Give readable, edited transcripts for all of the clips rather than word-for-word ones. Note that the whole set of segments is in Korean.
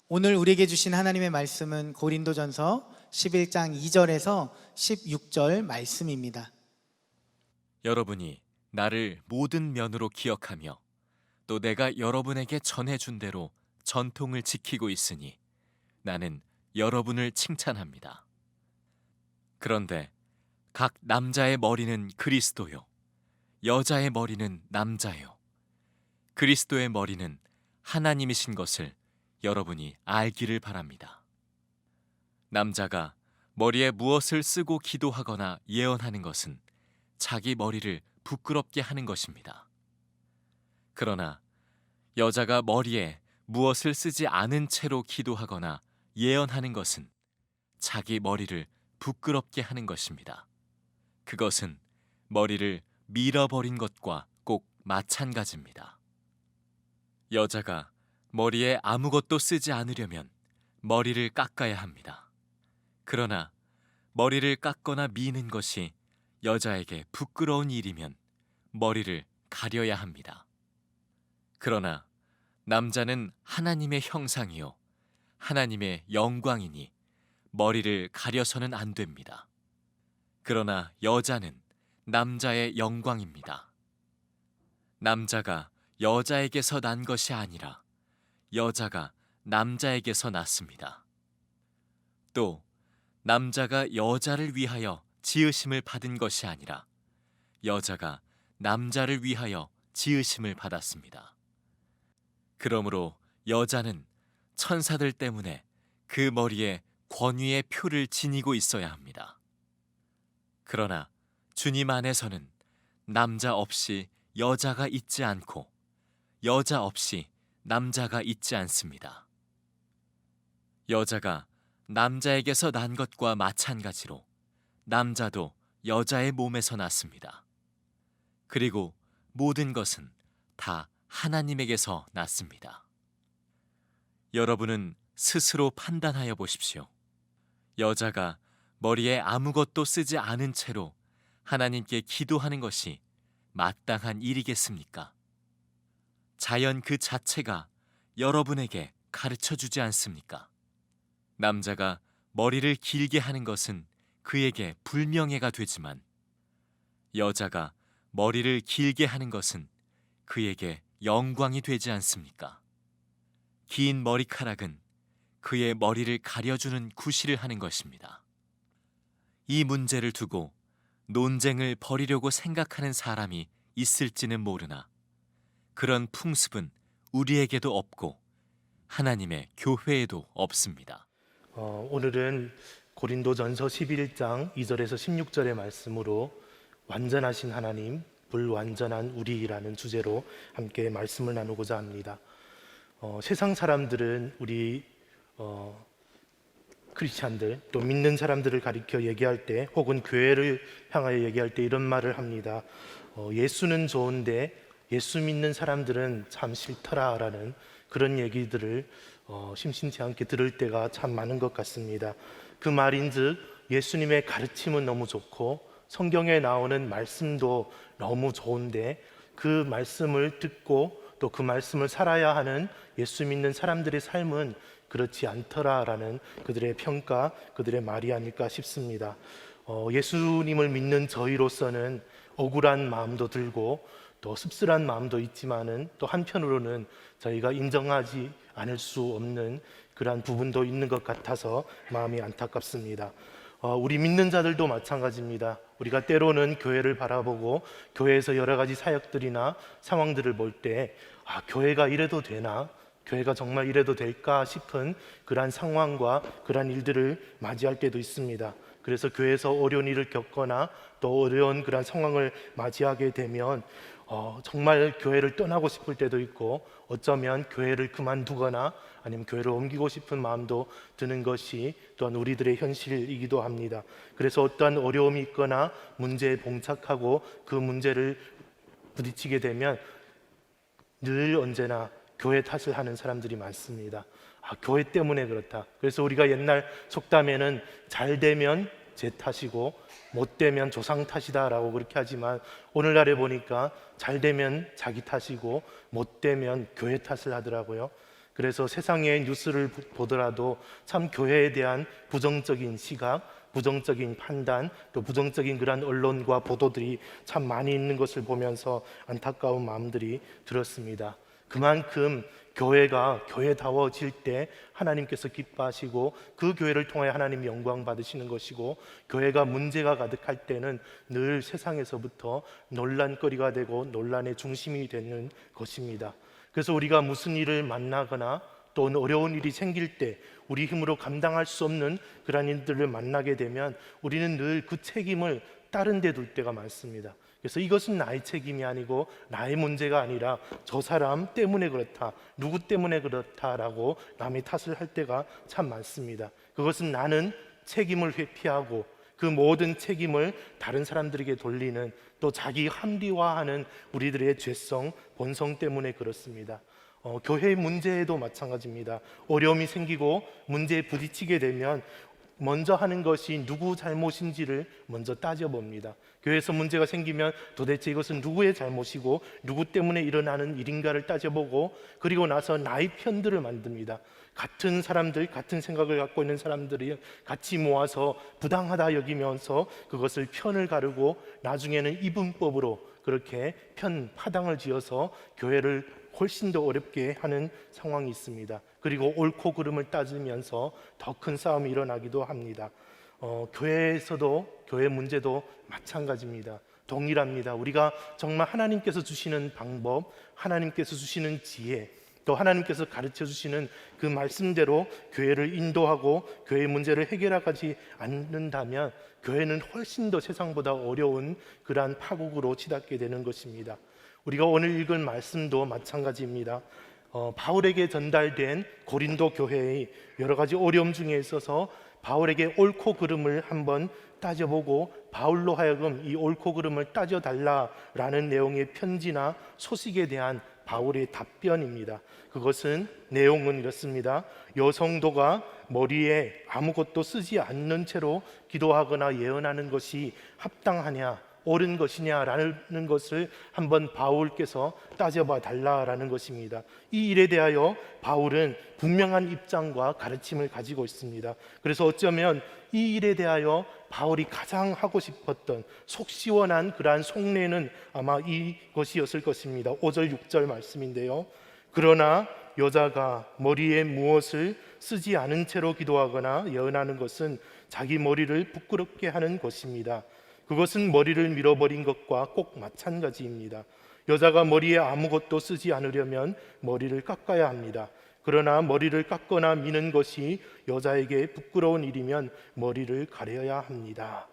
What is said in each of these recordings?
오늘 우리에게 주신 하나님의 말씀은 고린도전서 11장 2절에서 16절 말씀입니다. 여러분이 나를 모든 면으로 기억하며 또 내가 여러분에게 전해준 대로 전통을 지키고 있으니 나는 여러분을 칭찬합니다. 그런데 각 남자의 머리는 그리스도요, 여자의 머리는 남자요. 그리스도의 머리는 하나님이신 것을 여러분이 알기를 바랍니다. 남자가 머리에 무엇을 쓰고 기도하거나 예언하는 것은 자기 머리를 부끄럽게 하는 것입니다. 그러나 여자가 머리에 무엇을 쓰지 않은 채로 기도하거나 예언하는 것은 자기 머리를 부끄럽게 하는 것입니다. 그것은 머리를 밀어버린 것과 꼭 마찬가지입니다. 여자가 머리에 아무것도 쓰지 않으려면 머리를 깎아야 합니다. 그러나 머리를 깎거나 미는 것이 여자에게 부끄러운 일이면 머리를 가려야 합니다. 그러나 남자는 하나님의 형상이요, 하나님의 영광이니 머리를 가려서는 안 됩니다. 그러나 여자는 남자의 영광입니다. 남자가 여자에게서 난 것이 아니라 여자가 남자에게서 났습니다. 또 남자가 여자를 위하여 지으심을 받은 것이 아니라 여자가 남자를 위하여 지으심을 받았습니다. 그러므로 여자는 천사들 때문에 그 머리에 권위의 표를 지니고 있어야 합니다. 그러나 주님 안에서는 남자 없이 여자가 있지 않고 여자 없이 남자가 있지 않습니다. 여자가 남자에게서 난 것과 마찬가지로 남자도 여자의 몸에서 났습니다. 그리고 모든 것은 다 하나님에게서 났습니다. 여러분은 스스로 판단하여 보십시오. 여자가 머리에 아무것도 쓰지 않은 채로 하나님께 기도하는 것이 마땅한 일이겠습니까? 자연 그 자체가 여러분에게 가르쳐 주지 않습니까? 남자가 머리를 길게 하는 것은 그에게 불명예가 되지만 여자가 머리를 길게 하는 것은 그에게 영광이 되지 않습니까? 긴 머리카락은 그의 머리를 가려주는 구실을 하는 것입니다. 이 문제를 두고 논쟁을 벌이려고 생각하는 사람이 있을지는 모르나 그런 풍습은 우리에게도 없고 하나님의 교회에도 없습니다. 오늘은 고린도전서 11장 2절에서 16절의 말씀으로 완전하신 하나님, 불완전한 우리라는 주제로 함께 말씀을 나누고자 합니다. 세상 사람들은 우리 크리스찬들 또 믿는 사람들을 가리켜 얘기할 때 혹은 교회를 향하여 얘기할 때 이런 말을 합니다. 예수는 좋은데 예수 믿는 사람들은 참 싫더라 라는 그런 얘기들을 심심치 않게 들을 때가 참 많은 것 같습니다. 그 말인즉 예수님의 가르침은 너무 좋고 성경에 나오는 말씀도 너무 좋은데 그 말씀을 듣고 또 그 말씀을 살아야 하는 예수 믿는 사람들의 삶은 그렇지 않더라라는 그들의 평가, 그들의 말이 아닐까 싶습니다. 예수님을 믿는 저희로서는 억울한 마음도 들고 또 씁쓸한 마음도 있지만은 또 한편으로는 저희가 인정하지 않을 수 없는 그러한 부분도 있는 것 같아서 마음이 안타깝습니다. 우리 믿는 자들도 마찬가지입니다. 우리가 때로는 교회를 바라보고 교회에서 여러 가지 사역들이나 상황들을 볼 때 교회가 이래도 되나? 교회가 정말 이래도 될까 싶은 그러한 상황과 그러한 일들을 맞이할 때도 있습니다. 그래서 교회에서 어려운 일을 겪거나 또 어려운 그러한 상황을 맞이하게 되면 정말 교회를 떠나고 싶을 때도 있고 어쩌면 교회를 그만두거나 아니면 교회를 옮기고 싶은 마음도 드는 것이 또한 우리들의 현실이기도 합니다. 그래서 어떠한 어려움이 있거나 문제에 봉착하고 그 문제를 부딪히게 되면 늘 언제나 교회 탓을 하는 사람들이 많습니다. 교회 때문에 그렇다. 그래서 우리가 옛날 속담에는 잘 되면 제 탓이고 못 되면 조상 탓이다라고 그렇게 하지만 오늘날에 보니까 잘 되면 자기 탓이고 못 되면 교회 탓을 하더라고요. 그래서 세상의 뉴스를 보더라도 참 교회에 대한 부정적인 시각, 부정적인 판단, 또 부정적인 그런 언론과 보도들이 참 많이 있는 것을 보면서 안타까운 마음들이 들었습니다. 그만큼 교회가 교회다워질 때 하나님께서 기뻐하시고 그 교회를 통해 하나님 영광 받으시는 것이고, 교회가 문제가 가득할 때는 늘 세상에서부터 논란거리가 되고 논란의 중심이 되는 것입니다. 그래서 우리가 무슨 일을 만나거나 또 어려운 일이 생길 때 우리 힘으로 감당할 수 없는 그런 일들을 만나게 되면 우리는 늘 그 책임을 다른 데 둘 때가 많습니다. 그래서 이것은 나의 책임이 아니고 나의 문제가 아니라 저 사람 때문에 그렇다, 누구 때문에 그렇다라고 남의 탓을 할 때가 참 많습니다. 그것은 나는 책임을 회피하고 그 모든 책임을 다른 사람들에게 돌리는, 또 자기 합리화하는 우리들의 죄성, 본성 때문에 그렇습니다. 교회의 문제에도 마찬가지입니다. 어려움이 생기고 문제에 부딪히게 되면 먼저 하는 것이 누구 잘못인지를 먼저 따져봅니다. 교회에서 문제가 생기면 도대체 이것은 누구의 잘못이고 누구 때문에 일어나는 일인가를 따져보고, 그리고 나서 나의 편들을 만듭니다. 같은 사람들, 같은 생각을 갖고 있는 사람들이 같이 모아서 부당하다 여기면서 그것을 편을 가르고 나중에는 이분법으로 그렇게 파당을 지어서 교회를 훨씬 더 어렵게 하는 상황이 있습니다. 그리고 옳고 그름을 따지면서 더 큰 싸움이 일어나기도 합니다. 교회에서도, 교회 문제도 마찬가지입니다. 동일합니다. 우리가 정말 하나님께서 주시는 방법, 하나님께서 주시는 지혜, 또 하나님께서 가르쳐 주시는 그 말씀대로 교회를 인도하고 교회의 문제를 해결하지 않는다면 교회는 훨씬 더 세상보다 어려운 그러한 파국으로 치닫게 되는 것입니다. 우리가 오늘 읽은 말씀도 마찬가지입니다. 바울에게 전달된 고린도 교회의 여러 가지 어려움 중에 있어서 바울에게 옳고 그름을 한번 따져보고 바울로 하여금 이 옳고 그름을 따져달라라는 내용의 편지나 소식에 대한 바울의 답변입니다. 그것은 내용은 이렇습니다. 여성도가 머리에 아무것도 쓰지 않는 채로 기도하거나 예언하는 것이 합당하냐, 옳은 것이냐라는 것을 한번 바울께서 따져봐 달라라는 것입니다. 이 일에 대하여 바울은 분명한 입장과 가르침을 가지고 있습니다. 그래서 어쩌면 이 일에 대하여 바울이 가장 하고 싶었던 속 시원한 그러한 속내는 아마 이것이었을 것입니다. 5절 6절 말씀인데요. 그러나 여자가 머리에 무엇을 쓰지 않은 채로 기도하거나 예언하는 것은 자기 머리를 부끄럽게 하는 것입니다. 그것은 머리를 밀어버린 것과 꼭 마찬가지입니다. 여자가 머리에 아무것도 쓰지 않으려면 머리를 깎아야 합니다. 그러나 머리를 깎거나 미는 것이 여자에게 부끄러운 일이면 머리를 가려야 합니다.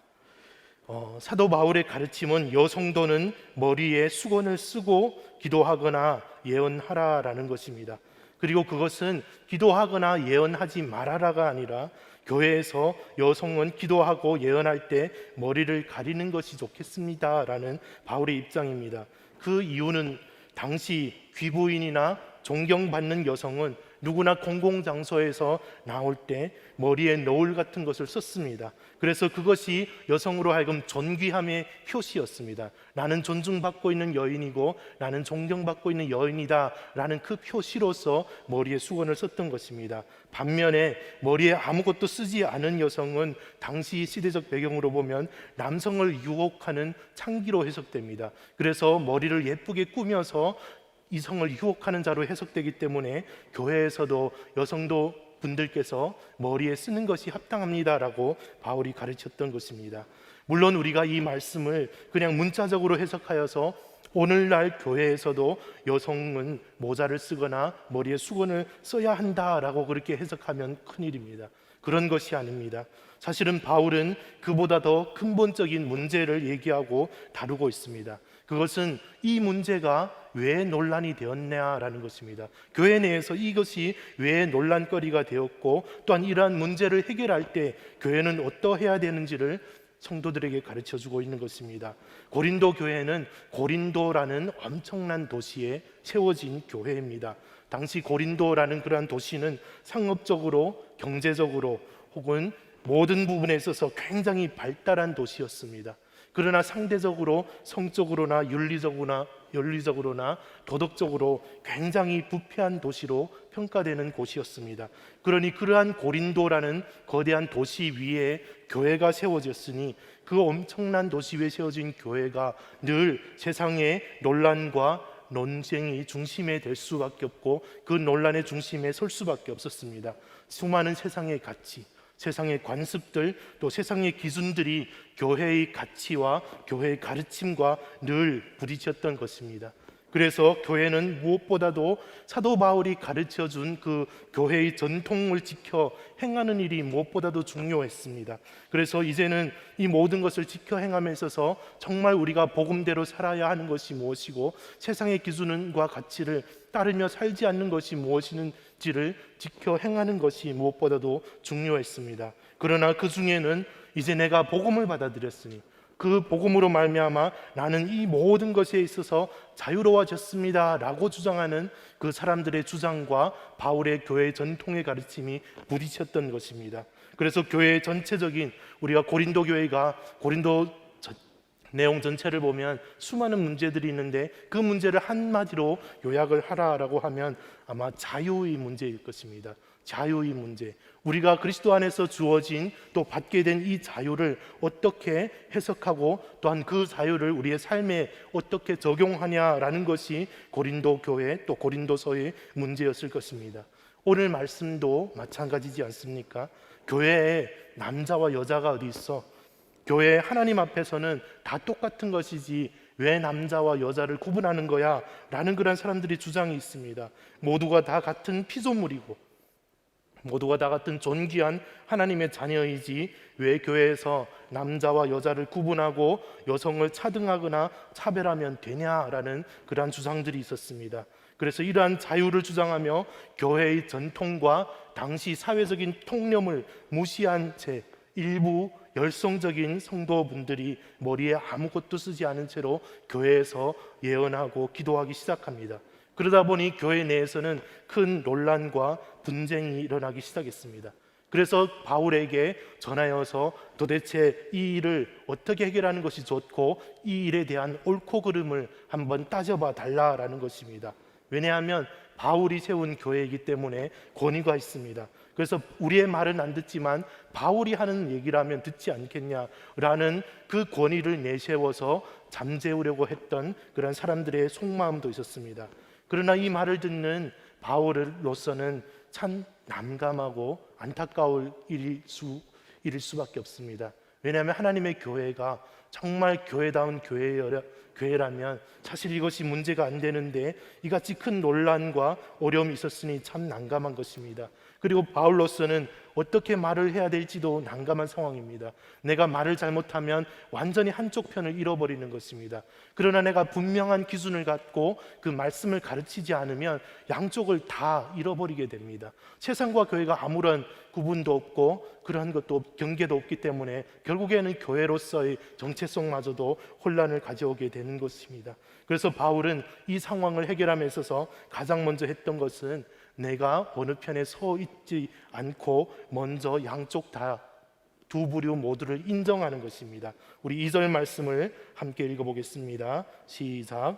사도 바울의 가르침은 여성도는 머리에 수건을 쓰고 기도하거나 예언하라라는 것입니다. 그리고 그것은 기도하거나 예언하지 말아라가 아니라 교회에서 여성은 기도하고 예언할 때 머리를 가리는 것이 좋겠습니다라는 바울의 입장입니다. 그 이유는 당시 귀부인이나 존경받는 여성은 누구나 공공장소에서 나올 때 머리에 너울 같은 것을 썼습니다. 그래서 그것이 여성으로 하여금 존귀함의 표시였습니다. 나는 존중받고 있는 여인이고 나는 존경받고 있는 여인이다 라는 그 표시로서 머리에 수건을 썼던 것입니다. 반면에 머리에 아무것도 쓰지 않은 여성은 당시 시대적 배경으로 보면 남성을 유혹하는 창기로 해석됩니다. 그래서 머리를 예쁘게 꾸며서 이성을 유혹하는 자로 해석되기 때문에 교회에서도 여성도 분들께서 머리에 쓰는 것이 합당합니다라고 바울이 가르쳤던 것입니다. 물론 우리가 이 말씀을 그냥 문자적으로 해석하여서 오늘날 교회에서도 여성은 모자를 쓰거나 머리에 수건을 써야 한다라고 그렇게 해석하면 큰일입니다. 그런 것이 아닙니다. 사실은 바울은 그보다 더 근본적인 문제를 얘기하고 다루고 있습니다. 그것은 이 문제가 왜 논란이 되었냐라는 것입니다. 교회 내에서 이것이 왜 논란거리가 되었고, 또한 이러한 문제를 해결할 때 교회는 어떠해야 되는지를 성도들에게 가르쳐주고 있는 것입니다. 고린도 교회는 고린도라는 엄청난 도시에 세워진 교회입니다. 당시 고린도라는 그러한 도시는 상업적으로, 경제적으로 혹은 모든 부분에 있어서 굉장히 발달한 도시였습니다. 그러나 상대적으로 성적으로나 윤리적으로나 도덕적으로 굉장히 부패한 도시로 평가되는 곳이었습니다. 그러니 그러한 고린도라는 거대한 도시 위에 교회가 세워졌으니 그 엄청난 도시 위에 세워진 교회가 늘 세상의 논란과 논쟁이 중심에 될 수밖에 없고 그 논란의 중심에 설 수밖에 없었습니다. 수많은 세상의 가치, 세상의 관습들, 또 세상의 기준들이 교회의 가치와 교회의 가르침과 늘 부딪혔던 것입니다. 그래서 교회는 무엇보다도 사도 바울이 가르쳐준 그 교회의 전통을 지켜 행하는 일이 무엇보다도 중요했습니다. 그래서 이제는 이 모든 것을 지켜 행함에 있어서 정말 우리가 복음대로 살아야 하는 것이 무엇이고 세상의 기준과 가치를 따르며 살지 않는 것이 무엇인지를 지켜 행하는 것이 무엇보다도 중요했습니다. 그러나 그 중에는 이제 내가 복음을 받아들였으니 그 복음으로 말미암아 나는 이 모든 것에 있어서 자유로워졌습니다 라고 주장하는 그 사람들의 주장과 바울의 교회의 전통의 가르침이 부딪혔던 것입니다. 그래서 교회의 전체적인 우리가 고린도 교회가 고린도 내용 전체를 보면 수많은 문제들이 있는데 그 문제를 한마디로 요약을 하라라고 하면 아마 자유의 문제일 것입니다. 자유의 문제, 우리가 그리스도 안에서 주어진 또 받게 된 이 자유를 어떻게 해석하고 또한 그 자유를 우리의 삶에 어떻게 적용하냐라는 것이 고린도 교회 또 고린도서의 문제였을 것입니다. 오늘 말씀도 마찬가지지 않습니까? 교회에 남자와 여자가 어디 있어? 교회 하나님 앞에서는 다 똑같은 것이지 왜 남자와 여자를 구분하는 거야? 라는 그런 사람들이 주장이 있습니다. 모두가 다 같은 피조물이고 모두가 다 같은 존귀한 하나님의 자녀이지 왜 교회에서 남자와 여자를 구분하고 여성을 차등하거나 차별하면 되냐라는 그러한 주장들이 있었습니다. 그래서 이러한 자유를 주장하며 교회의 전통과 당시 사회적인 통념을 무시한 채 일부 열성적인 성도분들이 머리에 아무것도 쓰지 않은 채로 교회에서 예언하고 기도하기 시작합니다. 그러다 보니 교회 내에서는 큰 논란과 분쟁이 일어나기 시작했습니다. 그래서 바울에게 전하여서 도대체 이 일을 어떻게 해결하는 것이 좋고 이 일에 대한 옳고 그름을 한번 따져봐 달라라는 것입니다. 왜냐하면 바울이 세운 교회이기 때문에 권위가 있습니다. 그래서 우리의 말은 안 듣지만 바울이 하는 얘기라면 듣지 않겠냐라는 그 권위를 내세워서 잠재우려고 했던 그런 사람들의 속마음도 있었습니다. 그러나 이 말을 듣는 바울로서는 참 난감하고 안타까울 일일 수밖에 없습니다. 왜냐하면 하나님의 교회가 정말 교회다운 교회라면 사실 이것이 문제가 안 되는데 이같이 큰 논란과 어려움이 있었으니 참 난감한 것입니다. 그리고 바울로서는 어떻게 말을 해야 될지도 난감한 상황입니다. 내가 말을 잘못하면 완전히 한쪽 편을 잃어버리는 것입니다. 그러나 내가 분명한 기준을 갖고 그 말씀을 가르치지 않으면 양쪽을 다 잃어버리게 됩니다. 세상과 교회가 아무런 구분도 없고 그러한 것도 경계도 없기 때문에 결국에는 교회로서의 정체성마저도 혼란을 가져오게 되는 것입니다. 그래서 바울은 이 상황을 해결함에 있어서 가장 먼저 했던 것은 내가 어느 편에 서 있지 않고 먼저 양쪽 다 두 부류 모두를 인정하는 것입니다. 우리 2절 말씀을 함께 읽어보겠습니다. 시작.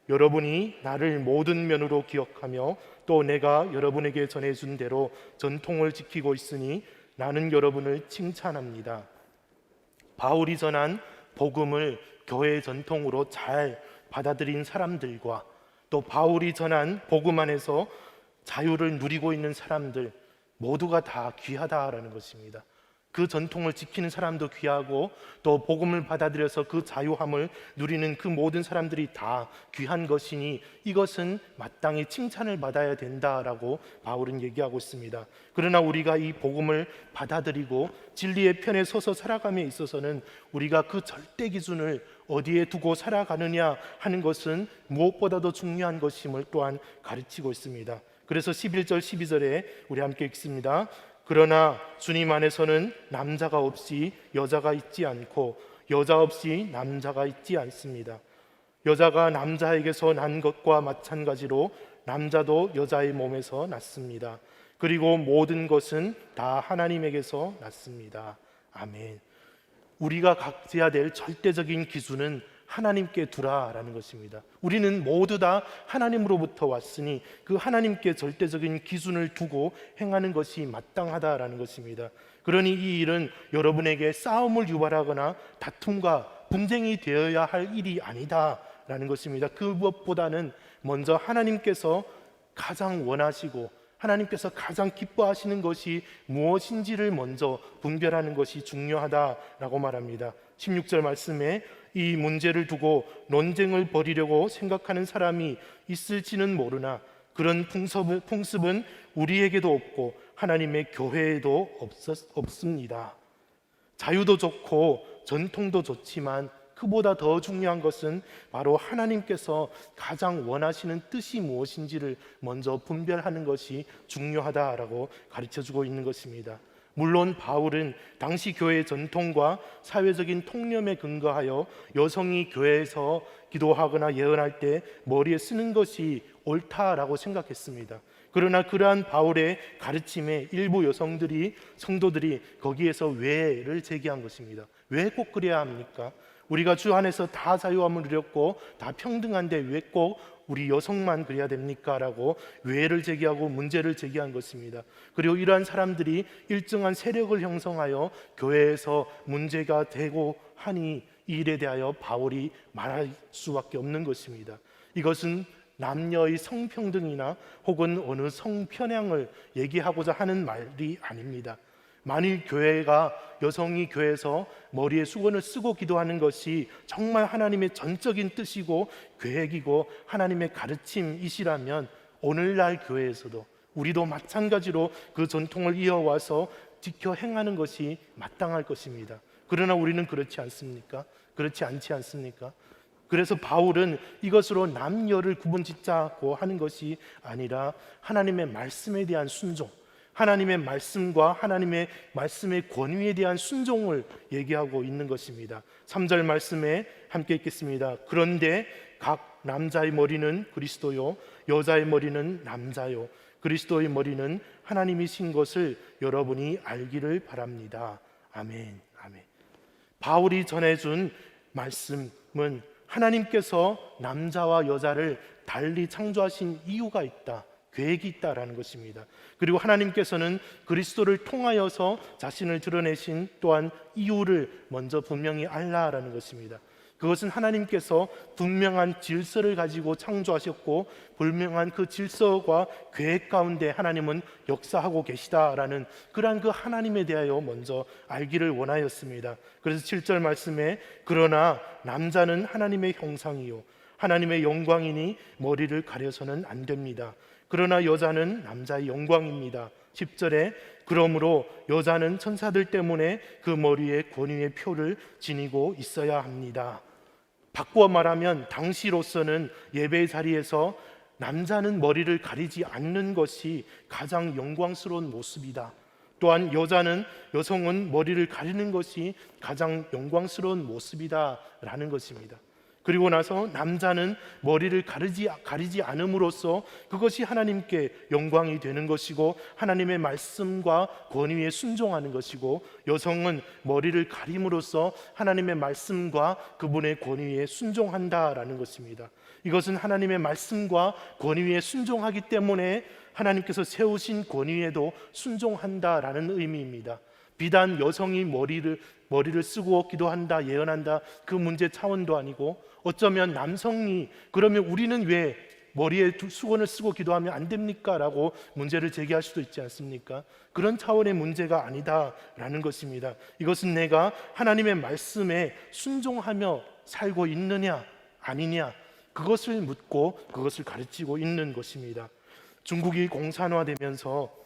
여러분이 나를 모든 면으로 기억하며 또 내가 여러분에게 전해준 대로 전통을 지키고 있으니 나는 여러분을 칭찬합니다. 바울이 전한 복음을 교회의 전통으로 잘 받아들인 사람들과 또 바울이 전한 복음 안에서 자유를 누리고 있는 사람들 모두가 다 귀하다라는 것입니다. 그 전통을 지키는 사람도 귀하고 또 복음을 받아들여서 그 자유함을 누리는 그 모든 사람들이 다 귀한 것이니 이것은 마땅히 칭찬을 받아야 된다라고 바울은 얘기하고 있습니다. 그러나 우리가 이 복음을 받아들이고 진리의 편에 서서 살아감에 있어서는 우리가 그 절대 기준을 어디에 두고 살아가느냐 하는 것은 무엇보다도 중요한 것임을 또한 가르치고 있습니다. 그래서 11절 12절에 우리 함께 읽습니다. 그러나 주님 안에서는 남자가 없이 여자가 있지 않고 여자 없이 남자가 있지 않습니다. 여자가 남자에게서 난 것과 마찬가지로 남자도 여자의 몸에서 났습니다. 그리고 모든 것은 다 하나님에게서 났습니다. 아멘. 우리가 가져야 될 절대적인 기준은 하나님께 두라라는 것입니다. 우리는 모두 다 하나님으로부터 왔으니 그 하나님께 절대적인 기준을 두고 행하는 것이 마땅하다라는 것입니다. 그러니 이 일은 여러분에게 싸움을 유발하거나 다툼과 분쟁이 되어야 할 일이 아니다라는 것입니다. 그 무엇보다는 먼저 하나님께서 가장 원하시고 하나님께서 가장 기뻐하시는 것이 무엇인지를 먼저 분별하는 것이 중요하다라고 말합니다. 16절 말씀에 이 문제를 두고 논쟁을 벌이려고 생각하는 사람이 있을지는 모르나 그런 풍습은 우리에게도 없고 하나님의 교회에도 없습니다. 자유도 좋고 전통도 좋지만 그보다 더 중요한 것은 바로 하나님께서 가장 원하시는 뜻이 무엇인지를 먼저 분별하는 것이 중요하다라고 가르쳐주고 있는 것입니다. 물론 바울은 당시 교회의 전통과 사회적인 통념에 근거하여 여성이 교회에서 기도하거나 예언할 때 머리에 쓰는 것이 옳다라고 생각했습니다. 그러나 그러한 바울의 가르침에 일부 성도들이 거기에서 왜를 제기한 것입니다. 왜 꼭 그래야 합니까? 우리가 주 안에서 다 자유함을 누렸고 다 평등한데 왜 꼭 우리 여성만 그래야 됩니까? 라고 왜를 제기하고 문제를 제기한 것입니다. 그리고 이러한 사람들이 일정한 세력을 형성하여 교회에서 문제가 되고 하니 이 일에 대하여 바울이 말할 수밖에 없는 것입니다. 이것은 남녀의 성평등이나 혹은 어느 성편향을 얘기하고자 하는 말이 아닙니다. 만일 교회가 여성이 교회에서 머리에 수건을 쓰고 기도하는 것이 정말 하나님의 전적인 뜻이고 계획이고 하나님의 가르침이시라면 오늘날 교회에서도 우리도 마찬가지로 그 전통을 이어와서 지켜 행하는 것이 마땅할 것입니다. 그러나 우리는 그렇지 않습니까? 그렇지 않지 않습니까? 그래서 바울은 이것으로 남녀를 구분짓자고 하는 것이 아니라 하나님의 말씀에 대한 순종, 하나님의 말씀과 하나님의 말씀의 권위에 대한 순종을 얘기하고 있는 것입니다. 3절 말씀에 함께 읽겠습니다. 그런데 각 남자의 머리는 그리스도요 여자의 머리는 남자요 그리스도의 머리는 하나님이신 것을 여러분이 알기를 바랍니다. 아멘. 아멘. 바울이 전해준 말씀은 하나님께서 남자와 여자를 달리 창조하신 이유가 있다, 계획이 있다라는 것입니다. 그리고 하나님께서는 그리스도를 통하여서 자신을 드러내신 또한 이유를 먼저 분명히 알라라는 것입니다. 그것은 하나님께서 분명한 질서를 가지고 창조하셨고 분명한 그 질서와 계획 가운데 하나님은 역사하고 계시다라는 그러한 그 하나님에 대하여 먼저 알기를 원하였습니다. 그래서 7절 말씀에 그러나 남자는 하나님의 형상이요 하나님의 영광이니 머리를 가려서는 안 됩니다. 그러나 여자는 남자의 영광입니다. 10절에 그러므로 여자는 천사들 때문에 그 머리에 권위의 표를 지니고 있어야 합니다. 바꾸어 말하면 당시로서는 예배의 자리에서 남자는 머리를 가리지 않는 것이 가장 영광스러운 모습이다. 또한 여성은 머리를 가리는 것이 가장 영광스러운 모습이다라는 것입니다. 그리고 나서 남자는 머리를 가리지 않음으로써 그것이 하나님께 영광이 되는 것이고 하나님의 말씀과 권위에 순종하는 것이고 여성은 머리를 가림으로써 하나님의 말씀과 그분의 권위에 순종한다라는 것입니다. 이것은 하나님의 말씀과 권위에 순종하기 때문에 하나님께서 세우신 권위에도 순종한다라는 의미입니다. 비단 여성이 머리를 쓰고 기도한다, 예언한다 그 문제 차원도 아니고 어쩌면 남성이 그러면 우리는 왜 머리에 수건을 쓰고 기도하면 안 됩니까? 라고 문제를 제기할 수도 있지 않습니까? 그런 차원의 문제가 아니다라는 것입니다. 이것은 내가 하나님의 말씀에 순종하며 살고 있느냐 아니냐 그것을 묻고 그것을 가르치고 있는 것입니다. 중국이 공산화되면서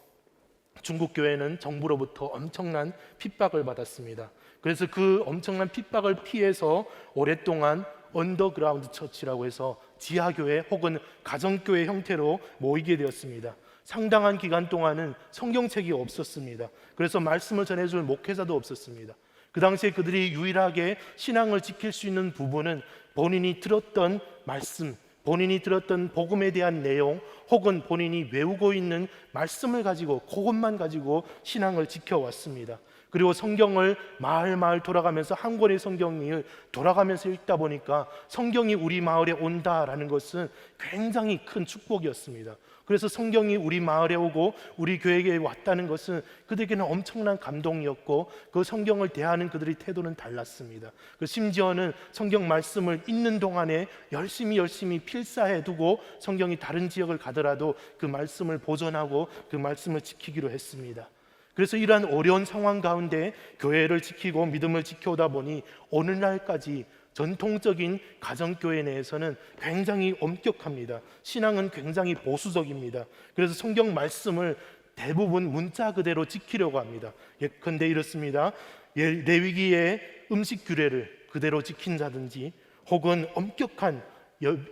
중국 교회는 정부로부터 엄청난 핍박을 받았습니다. 그래서 그 엄청난 핍박을 피해서 오랫동안 언더그라운드 처치라고 해서 지하교회 혹은 가정교회 형태로 모이게 되었습니다. 상당한 기간 동안은 성경책이 없었습니다. 그래서 말씀을 전해줄 목회자도 없었습니다. 그 당시에 그들이 유일하게 신앙을 지킬 수 있는 부분은 본인이 들었던 말씀, 본인이 들었던 복음에 대한 내용 혹은 본인이 외우고 있는 말씀을 가지고 그것만 가지고 신앙을 지켜왔습니다. 그리고 성경을 마을 돌아가면서 한 권의 성경을 돌아가면서 읽다 보니까 성경이 우리 마을에 온다라는 것은 굉장히 큰 축복이었습니다. 그래서 성경이 우리 마을에 오고 우리 교회에 왔다는 것은 그들에게는 엄청난 감동이었고 그 성경을 대하는 그들의 태도는 달랐습니다. 심지어는 성경 말씀을 읽는 동안에 열심히 필사해두고 성경이 다른 지역을 가더라도 그 말씀을 보존하고 그 말씀을 지키기로 했습니다. 그래서 이러한 어려운 상황 가운데 교회를 지키고 믿음을 지켜오다 보니 오늘날까지 전통적인 가정교회 내에서는 굉장히 엄격합니다. 신앙은 굉장히 보수적입니다. 그래서 성경 말씀을 대부분 문자 그대로 지키려고 합니다. 예컨대 이렇습니다. 레위기의 음식 규례를 그대로 지킨다든지 혹은 엄격한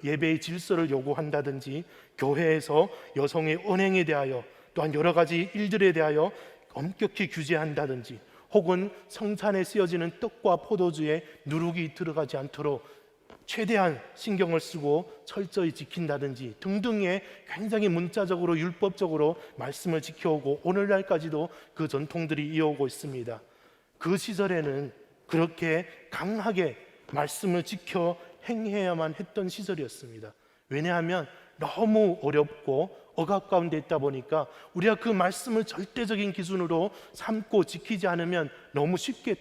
예배의 질서를 요구한다든지 교회에서 여성의 언행에 대하여 또한 여러 가지 일들에 대하여 엄격히 규제한다든지 혹은 성찬에 쓰여지는 떡과 포도주에 누룩이 들어가지 않도록 최대한 신경을 쓰고 철저히 지킨다든지 등등의 굉장히 문자적으로 율법적으로 말씀을 지켜오고 오늘날까지도 그 전통들이 이어오고 있습니다. 그 시절에는 그렇게 강하게 말씀을 지켜 행해야만 했던 시절이었습니다. 왜냐하면 너무 어렵고 억압 가운데 있다 보니까 우리가 그 말씀을 절대적인 기준으로 삼고 지키지 않으면 너무 쉽게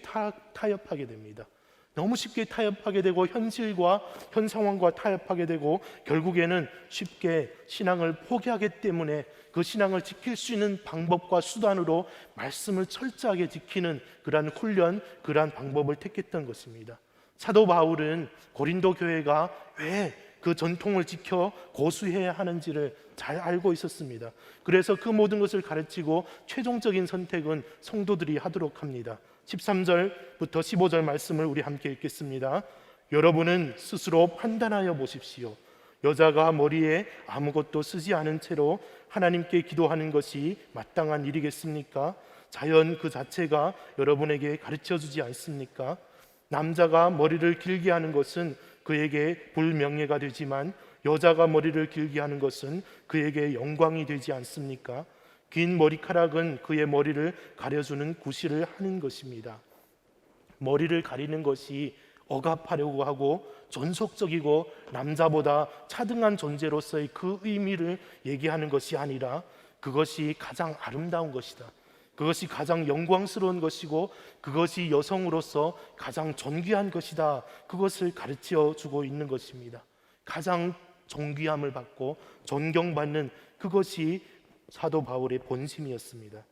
타협하게 됩니다. 너무 쉽게 타협하게 되고 현실과 현 상황과 타협하게 되고 결국에는 쉽게 신앙을 포기하기 때문에 그 신앙을 지킬 수 있는 방법과 수단으로 말씀을 철저하게 지키는 그러한 훈련, 그러한 방법을 택했던 것입니다. 사도 바울은 고린도 교회가 왜 그 전통을 지켜 고수해야 하는지를 잘 알고 있었습니다. 그래서 그 모든 것을 가르치고 최종적인 선택은 성도들이 하도록 합니다. 13절부터 15절 말씀을 우리 함께 읽겠습니다. 여러분은 스스로 판단하여 보십시오. 여자가 머리에 아무것도 쓰지 않은 채로 하나님께 기도하는 것이 마땅한 일이겠습니까? 자연 그 자체가 여러분에게 가르쳐주지 않습니까? 남자가 머리를 길게 하는 것은 그에게 불명예가 되지만 여자가 머리를 길게 하는 것은 그에게 영광이 되지 않습니까? 긴 머리카락은 그의 머리를 가려주는 구실을 하는 것입니다. 머리를 가리는 것이 억압하려고 하고 존속적이고 남자보다 차등한 존재로서의 그 의미를 얘기하는 것이 아니라 그것이 가장 아름다운 것이다. 그것이 가장 영광스러운 것이고 그것이 여성으로서 가장 존귀한 것이다. 그것을 가르쳐 주고 있는 것입니다. 가장 존귀함을 받고 존경받는 그것이 사도 바울의 본심이었습니다.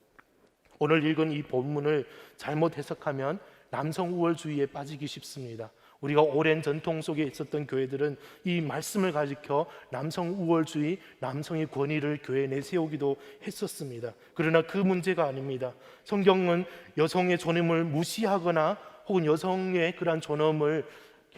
오늘 읽은 이 본문을 잘못 해석하면 남성 우월주의에 빠지기 쉽습니다. 우리가 오랜 전통 속에 있었던 교회들은 이 말씀을 가리켜 남성 우월주의, 남성의 권위를 교회에 내세우기도 했었습니다. 그러나 그 문제가 아닙니다. 성경은 여성의 존엄을 무시하거나 혹은 여성의 그러한 존엄을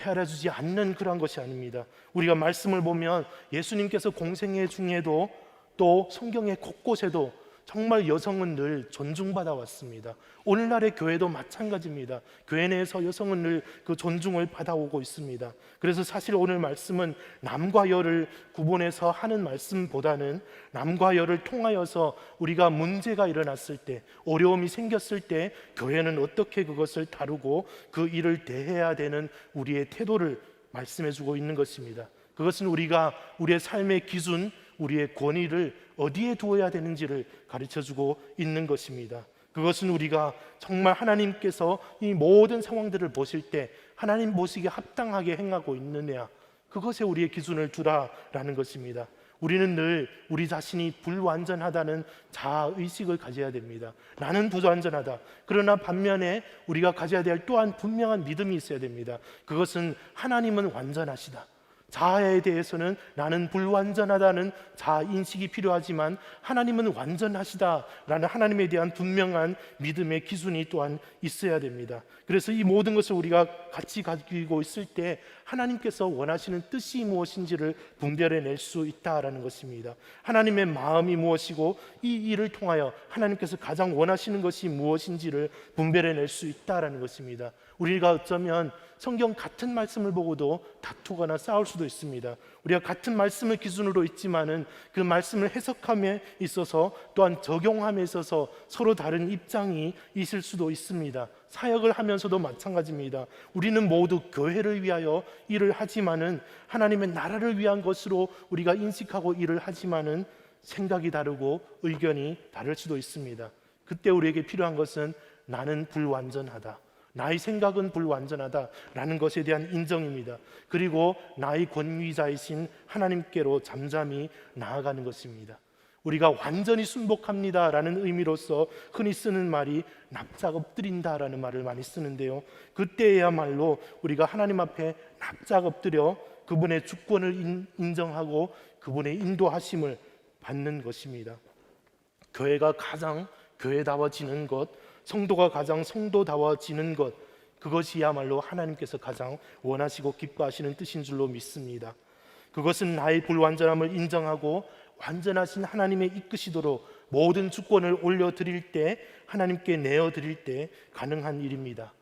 헤아려주지 않는 그러한 것이 아닙니다. 우리가 말씀을 보면 예수님께서 공생애 중에도 또 성경의 곳곳에도 정말 여성은 늘 존중받아 왔습니다. 오늘날의 교회도 마찬가지입니다. 교회 내에서 여성은 늘 그 존중을 받아오고 있습니다. 그래서 사실 오늘 말씀은 남과 여를 구분해서 하는 말씀보다는 남과 여를 통하여서 우리가 문제가 일어났을 때, 어려움이 생겼을 때 교회는 어떻게 그것을 다루고 그 일을 대해야 되는 우리의 태도를 말씀해 주고 있는 것입니다. 그것은 우리가 우리의 삶의 기준, 우리의 권위를 어디에 두어야 되는지를 가르쳐주고 있는 것입니다. 그것은 우리가 정말 하나님께서 이 모든 상황들을 보실 때 하나님 보시기에 합당하게 행하고 있느냐, 그것에 우리의 기준을 두라라는 것입니다. 우리는 늘 우리 자신이 불완전하다는 자아의식을 가져야 됩니다. 나는 불완전하다. 그러나 반면에 우리가 가져야 될 또한 분명한 믿음이 있어야 됩니다. 그것은 하나님은 완전하시다. 자아에 대해서는 나는 불완전하다는 자아인식이 필요하지만 하나님은 완전하시다라는 하나님에 대한 분명한 믿음의 기준이 또한 있어야 됩니다. 그래서 이 모든 것을 우리가 같이 가지고 있을 때 하나님께서 원하시는 뜻이 무엇인지를 분별해낼 수 있다라는 것입니다. 하나님의 마음이 무엇이고 이 일을 통하여 하나님께서 가장 원하시는 것이 무엇인지를 분별해낼 수 있다라는 것입니다. 우리가 어쩌면 성경 같은 말씀을 보고도 다투거나 싸울 수도 수도 있습니다. 우리가 같은 말씀을 기준으로 있지만은 그 말씀을 해석함에 있어서 또한 적용함에 있어서 서로 다른 입장이 있을 수도 있습니다. 사역을 하면서도 마찬가지입니다. 우리는 모두 교회를 위하여 일을 하지만은 하나님의 나라를 위한 것으로 우리가 인식하고 일을 하지만은 생각이 다르고 의견이 다를 수도 있습니다. 그때 우리에게 필요한 것은 나는 불완전하다, 나의 생각은 불완전하다라는 것에 대한 인정입니다. 그리고 나의 권위자이신 하나님께로 잠잠히 나아가는 것입니다. 우리가 완전히 순복합니다라는 의미로서 흔히 쓰는 말이 납작 엎드린다라는 말을 많이 쓰는데요, 그때야말로 우리가 하나님 앞에 납작 엎드려 그분의 주권을 인정하고 그분의 인도하심을 받는 것입니다. 교회가 가장 교회다워지는 것, 성도가 가장 성도다워지는 것, 그것이야말로 하나님께서 가장 원하시고 기뻐하시는 뜻인 줄로 믿습니다. 그것은 나의 불완전함을 인정하고 완전하신 하나님의 이끄시도록 모든 주권을 올려드릴 때, 하나님께 내어드릴 때 가능한 일입니다.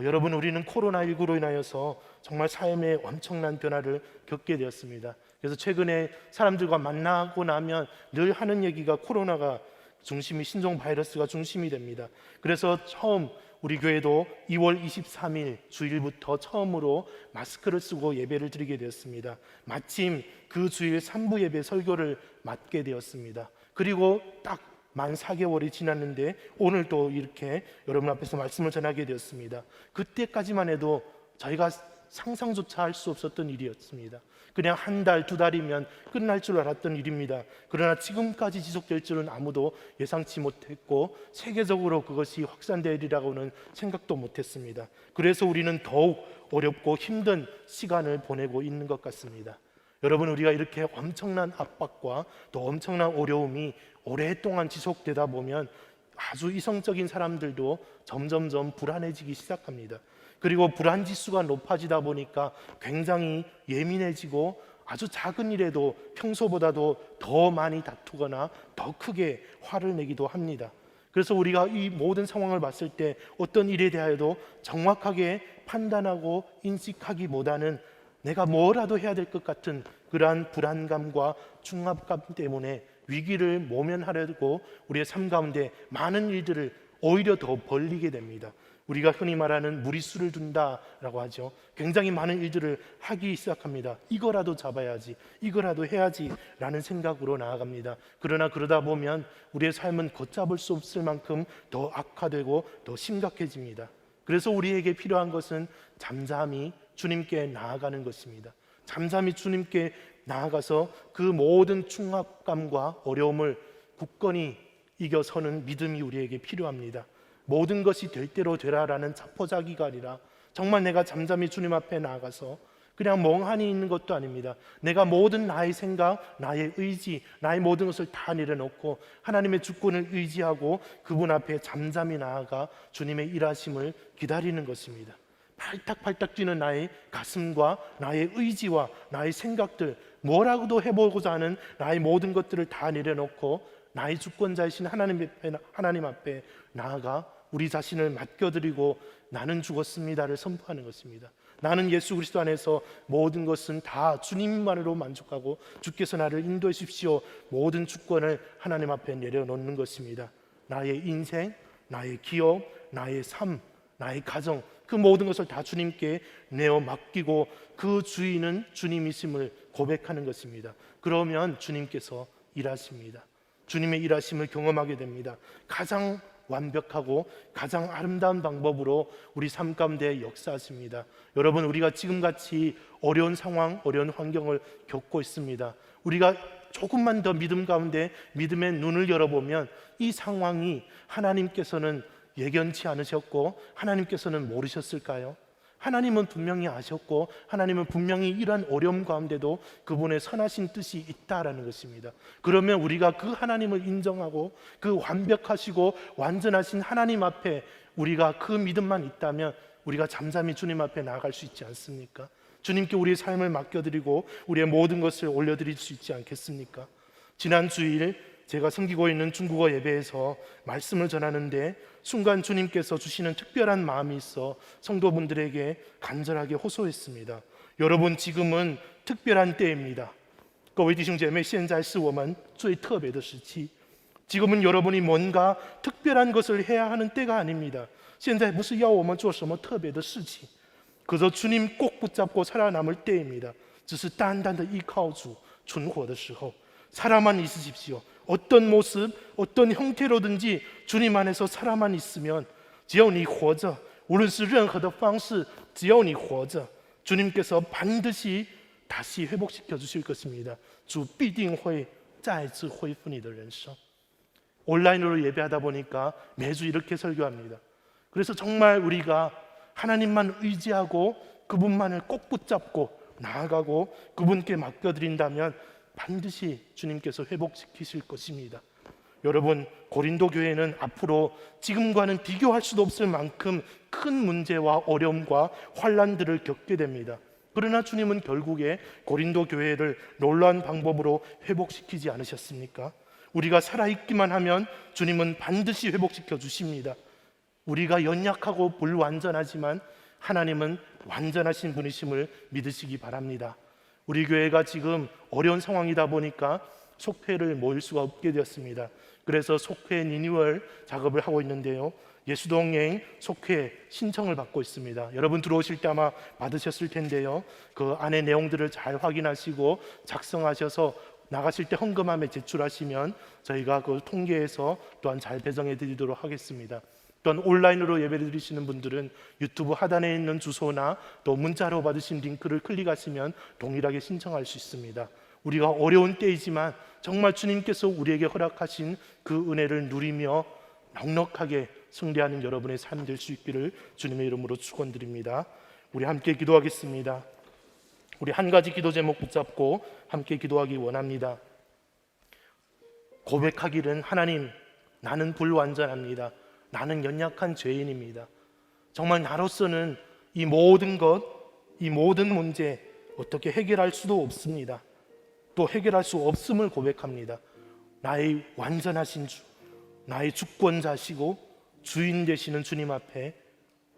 여러분, 우리는 코로나19로 인하여서 정말 삶에 엄청난 변화를 겪게 되었습니다. 그래서 최근에 사람들과 만나고 나면 늘 하는 얘기가 코로나가 중심이, 신종 바이러스가 중심이 됩니다. 그래서 처음 우리 교회도 2월 23일 주일부터 처음으로 마스크를 쓰고 예배를 드리게 되었습니다. 마침 그 주일 3부 예배 설교를 맡게 되었습니다. 그리고 딱 만 4개월이 지났는데 오늘 또 이렇게 여러분 앞에서 말씀을 전하게 되었습니다. 그때까지만 해도 저희가 상상조차 할 수 없었던 일이었습니다. 그냥 한 달, 두 달이면 끝날 줄 알았던 일입니다. 그러나 지금까지 지속될 줄은 아무도 예상치 못했고 세계적으로 그것이 확산되리라고는 생각도 못했습니다. 그래서 우리는 더욱 어렵고 힘든 시간을 보내고 있는 것 같습니다. 여러분, 우리가 이렇게 엄청난 압박과 또 엄청난 어려움이 오랫동안 지속되다 보면 아주 이성적인 사람들도 점점점 불안해지기 시작합니다. 그리고 불안 지수가 높아지다 보니까 굉장히 예민해지고 아주 작은 일에도 평소보다도 더 많이 다투거나 더 크게 화를 내기도 합니다. 그래서 우리가 이 모든 상황을 봤을 때 어떤 일에 대하여도 정확하게 판단하고 인식하기보다는 내가 뭐라도 해야 될 것 같은 그러한 불안감과 중압감 때문에 위기를 모면하려고 우리의 삶 가운데 많은 일들을 오히려 더 벌리게 됩니다. 우리가 흔히 말하는 무리수를 둔다라고 하죠. 굉장히 많은 일들을 하기 시작합니다. 이거라도 잡아야지, 이거라도 해야지 라는 생각으로 나아갑니다. 그러나 그러다 보면 우리의 삶은 걷잡을 수 없을 만큼 더 악화되고 더 심각해집니다. 그래서 우리에게 필요한 것은 잠잠히 주님께 나아가는 것입니다. 잠잠히 주님께 나아가서 그 모든 충압감과 어려움을 굳건히 이겨서는 믿음이 우리에게 필요합니다. 모든 것이 될 대로 되라라는 자포자기가 아니라 정말 내가 잠잠히 주님 앞에 나아가서 그냥 멍하니 있는 것도 아닙니다. 내가 모든 나의 생각, 나의 의지, 나의 모든 것을 다 내려놓고 하나님의 주권을 의지하고 그분 앞에 잠잠히 나아가 주님의 일하심을 기다리는 것입니다. 팔딱팔딱 뛰는 나의 가슴과 나의 의지와 나의 생각들, 뭐라고도 해보고자 하는 나의 모든 것들을 다 내려놓고 나의 주권자이신 하나님 앞에 나아가 우리 자신을 맡겨드리고 나는 죽었습니다를 선포하는 것입니다. 나는 예수 그리스도 안에서 모든 것은 다 주님만으로 만족하고 주께서 나를 인도해 주십시오. 모든 주권을 하나님 앞에 내려놓는 것입니다. 나의 인생, 나의 기업, 나의 삶, 나의 가정, 그 모든 것을 다 주님께 내어 맡기고 그 주인은 주님이심을 고백하는 것입니다. 그러면 주님께서 일하십니다. 주님의 일하심을 경험하게 됩니다. 가장 완벽하고 가장 아름다운 방법으로 우리 삶 가운데 역사하십니다. 여러분, 우리가 지금같이 어려운 상황, 어려운 환경을 겪고 있습니다. 우리가 조금만 더 믿음 가운데 믿음의 눈을 열어보면 이 상황이 하나님께서는 예견치 않으셨고 하나님께서는 모르셨을까요? 하나님은 분명히 아셨고 하나님은 분명히 이러한 어려움 가운데도 그분의 선하신 뜻이 있다라는 것입니다. 그러면 우리가 그 하나님을 인정하고 그 완벽하시고 완전하신 하나님 앞에 우리가 그 믿음만 있다면 우리가 잠잠히 주님 앞에 나아갈 수 있지 않습니까? 주님께 우리의 삶을 맡겨드리고 우리의 모든 것을 올려드릴 수 있지 않겠습니까? 지난 주일 제가 섬기고 있는 중국어 예배에서 말씀을 전하는데 순간 주님께서 주시는 특별한 마음이 있어 성도분들에게 간절하게 호소했습니다. 여러분, 지금은 특별한 때입니다. 各位弟兄姐妹，现在是我们最特别的时期。 지금은 여러분이 뭔가 특별한 것을 해야 하는 때가 아닙니다. 现在不是要我们做什么特别的事情， 그저 주님 꼭 붙잡고 살아남을 때입니다. 只是单单的依靠主存活的时候， 살아만 있으십시오. 어떤 모습, 어떤 형태로든지 주님 안에서 살아만 있으면, 只要你活着，无论是任何的方式，只要你活着， 주님께서 반드시 다시 회복시켜 주실 것입니다. 主必定会再次恢复你的人生。 온라인으로 예배하다 보니까 매주 이렇게 설교합니다. 그래서 정말 우리가 하나님만 의지하고 그분만을 꼭 붙잡고 나아가고 그분께 맡겨드린다면 반드시 주님께서 회복시키실 것입니다. 여러분, 고린도 교회는 앞으로 지금과는 비교할 수도 없을 만큼 큰 문제와 어려움과 환난들을 겪게 됩니다. 그러나 주님은 결국에 고린도 교회를 놀라운 방법으로 회복시키지 않으셨습니까? 우리가 살아있기만 하면 주님은 반드시 회복시켜 주십니다. 우리가 연약하고 불완전하지만 하나님은 완전하신 분이심을 믿으시기 바랍니다. 우리 교회가 지금 어려운 상황이다 보니까 속회를 모일 수가 없게 되었습니다. 그래서 속회 리뉴얼 작업을 하고 있는데요, 예수동행 속회 신청을 받고 있습니다. 여러분 들어오실 때 아마 받으셨을 텐데요, 그 안에 내용들을 잘 확인하시고 작성하셔서 나가실 때 헌금함에 제출하시면 저희가 그걸 통계해서 또한 잘 배정해 드리도록 하겠습니다. 또한 온라인으로 예배를 드리시는 분들은 유튜브 하단에 있는 주소나 또 문자로 받으신 링크를 클릭하시면 동일하게 신청할 수 있습니다. 우리가 어려운 때이지만 정말 주님께서 우리에게 허락하신 그 은혜를 누리며 넉넉하게 승리하는 여러분의 삶이 될 수 있기를 주님의 이름으로 축원드립니다. 우리 함께 기도하겠습니다. 우리 한 가지 기도 제목 붙잡고 함께 기도하기 원합니다. 고백하기를, 하나님, 나는 불완전합니다. 나는 연약한 죄인입니다. 정말 나로서는 이 모든 것, 이 모든 문제 어떻게 해결할 수도 없습니다. 또 해결할 수 없음을 고백합니다. 나의 완전하신 주, 나의 주권자시고 주인 되시는 주님 앞에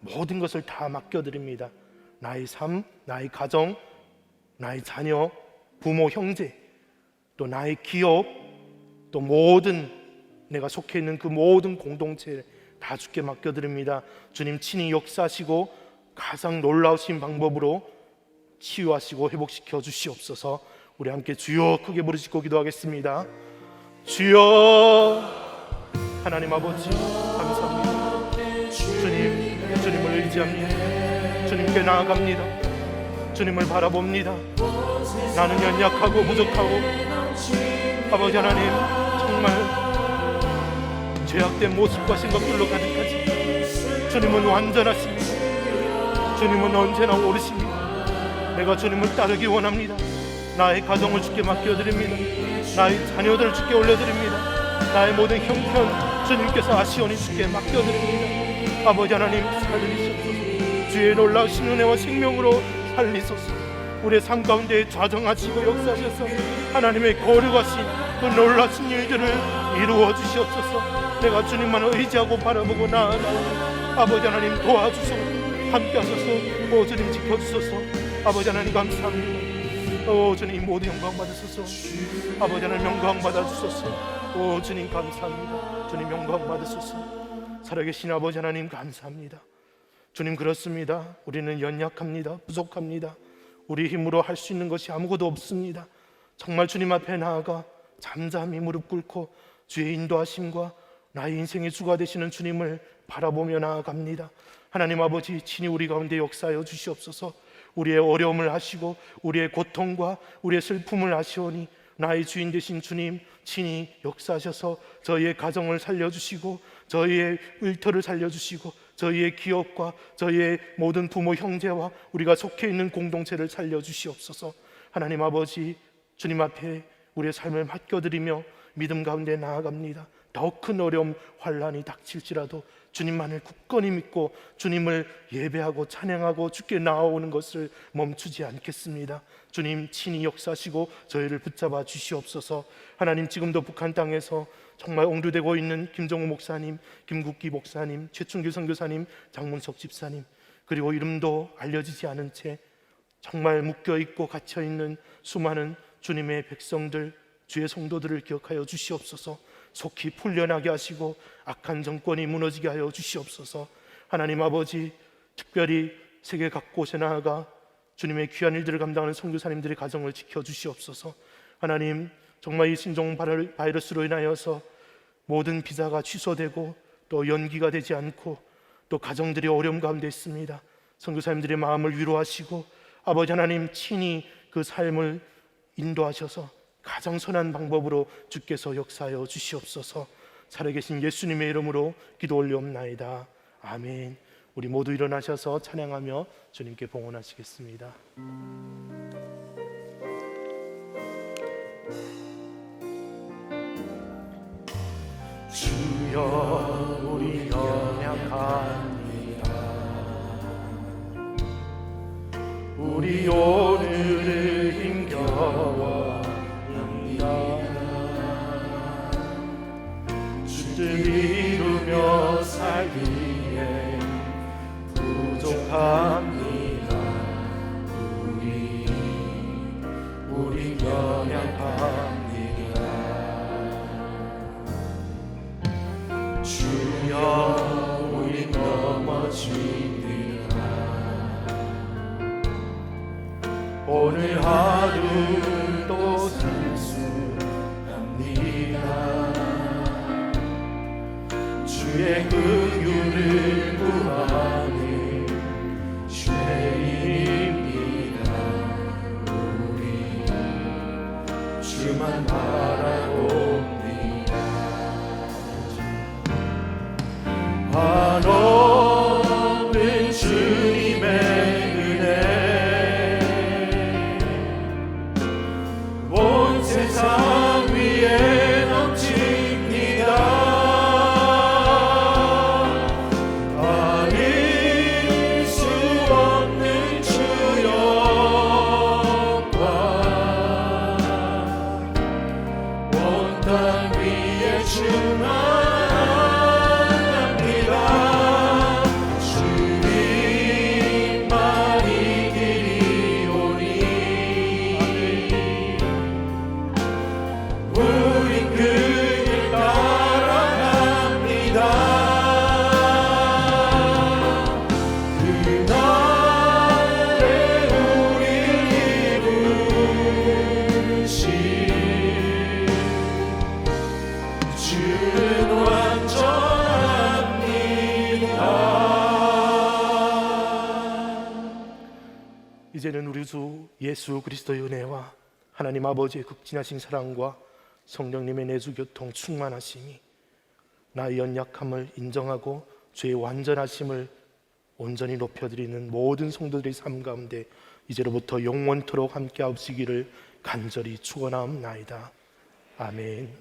모든 것을 다 맡겨드립니다. 나의 삶, 나의 가정, 나의 자녀, 부모, 형제, 또 나의 기업, 또 모든 내가 속해 있는 그 모든 공동체 다 주께 맡겨드립니다. 주님 친히 역사하시고 가장 놀라우신 방법으로 치유하시고 회복시켜 주시옵소서. 우리 함께 주여 크게 부르시고 기도하겠습니다. 주여, 하나님 아버지 감사합니다. 주님, 주님을 의지합니다. 주님께 나아갑니다. 주님을 바라봅니다. 나는 연약하고 부족하고 아버지 하나님, 정말 죄악된 모습과 생각들로 가득하지 주님은 완전하십니다. 주님은 언제나 오르십니다. 내가 주님을 따르기 원합니다. 나의 가정을 주께 맡겨드립니다. 나의 자녀들을 주께 올려드립니다. 나의 모든 형편 주님께서 아시오니 주께 맡겨드립니다. 아버지 하나님 살리시옵소서. 주의 놀라우신 은혜와 생명으로 살리소서. 우리의 삶 가운데 좌정하시고 역사하셔서 하나님의 거룩하신 그 놀라신 일들을 이루어 주시옵소서. 내가 주님만 의지하고 바라보고 나아가오니 아버지 하나님 도와주소서. 함께 하소서. 오 주님 지켜주소서. 아버지 하나님 감사합니다. 오 주님 모두 영광 받으소서. 아버지 하나님 영광 받아주소서. 오 주님 감사합니다. 주님 영광 받으소서. 살아계신 아버지 하나님 감사합니다. 주님 그렇습니다. 우리는 연약합니다. 부족합니다. 우리 힘으로 할 수 있는 것이 아무것도 없습니다. 정말 주님 앞에 나아가 잠잠히 무릎 꿇고 주의 인도하심과 나의 인생의 주가 되시는 주님을 바라보며 나아갑니다. 하나님 아버지 친히 우리 가운데 역사하여 주시옵소서. 우리의 어려움을 아시고 우리의 고통과 우리의 슬픔을 아시오니 나의 주인 되신 주님 친히 역사하셔서 저희의 가정을 살려주시고 저희의 일터를 살려주시고 저희의 기업과 저희의 모든 부모 형제와 우리가 속해 있는 공동체를 살려주시옵소서. 하나님 아버지 주님 앞에 우리의 삶을 맡겨드리며 믿음 가운데 나아갑니다. 더 큰 어려움 환난이 닥칠지라도 주님만을 굳건히 믿고 주님을 예배하고 찬양하고 주께 나아오는 것을 멈추지 않겠습니다. 주님 친히 역사하시고 저희를 붙잡아 주시옵소서. 하나님 지금도 북한 땅에서 정말 옹두되고 있는 김정우 목사님, 김국기 목사님, 최충규 선교사님, 장문석 집사님, 그리고 이름도 알려지지 않은 채 정말 묶여 있고 갇혀 있는 수많은 주님의 백성들, 주의 성도들을 기억하여 주시옵소서. 속히 풀려나게 하시고 악한 정권이 무너지게 하여 주시옵소서. 하나님 아버지, 특별히 세계 각곳에 나아가 주님의 귀한 일들을 감당하는 선교사님들의 가정을 지켜 주시옵소서. 하나님, 정말 이 신종 바이러스로 인하여서 모든 비자가 취소되고 또 연기가 되지 않고 또 가정들이 어려움 가운데 있습니다. 선교사님들의 마음을 위로하시고 아버지 하나님 친히 그 삶을 인도하셔서 가장 선한 방법으로 주께서 역사하여 주시옵소서. 살아계신 예수님의 이름으로 기도 올리옵나이다. 아멘. 우리 모두 일어나셔서 찬양하며 주님께 봉헌하시겠습니다. 주여 우리 연약합니다. 우리 오늘을 힘겨워합니다. 주를 이루며 살기에 부족합니다. 우리 연약합니다. 주여 우리 넘어집니다. 오늘 하루도 슬수합니다. 주의 긍휼을 구하는 죄인입니다. 우리 주만 바라봅니다. 한없는 주님의 은혜 온 세상 위에 넘칩니다. 아닐 수 없는 주여 온 땅 위에 충만합니다. 주님만이 길이오니 우린 그 길 따라갑니다. 그날에 우리를 이루신 주는 완전합니다. 이제는 우리 주 예수 그리스도의 은혜와 하나님 아버지의 극진하신 사랑과 성령님의 내주 교통 충만하심이 나의 연약함을 인정하고 주의 완전하심을 온전히 높여드리는 모든 성도들의 삶 가운데 이제로부터 영원토록 함께 하시기를 간절히 축원하옵나이다. 아멘.